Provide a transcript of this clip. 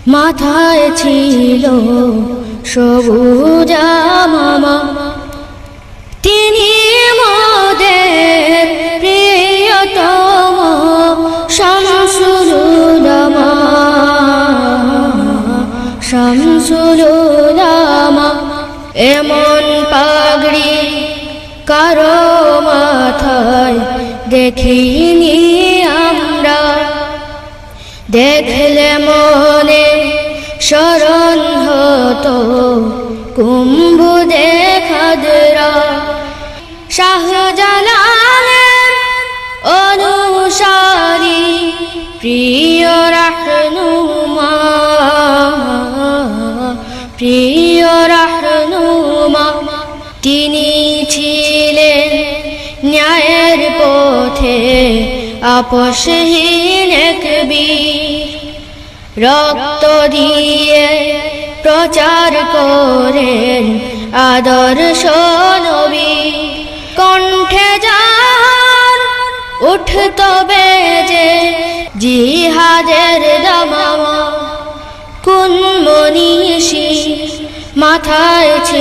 মাথায় ছিল সবুজ মামা, তিনি মোদের প্রিয়তম শামসুল উলামা, শামসুল উলামা। এমন পাগড়ি কারো মাথায় দেখিনি আমরা, দেখলে মনে স্মরণ হতো কুম্ভ দেখাদরা। শাহজালালের অনুসারী প্রিয় রাহনুমা, প্রিয় রাহনুমা। তিনি ছিলেন ন্যায়ের পথে আপোষহীন এক বীর, রক্ত দিয়ে প্রচার করেন আদর্শ নবী। কণ্ঠে যার উঠত বেজে জিহাদের দামামা, কোন মনীষী মাথায় ছিল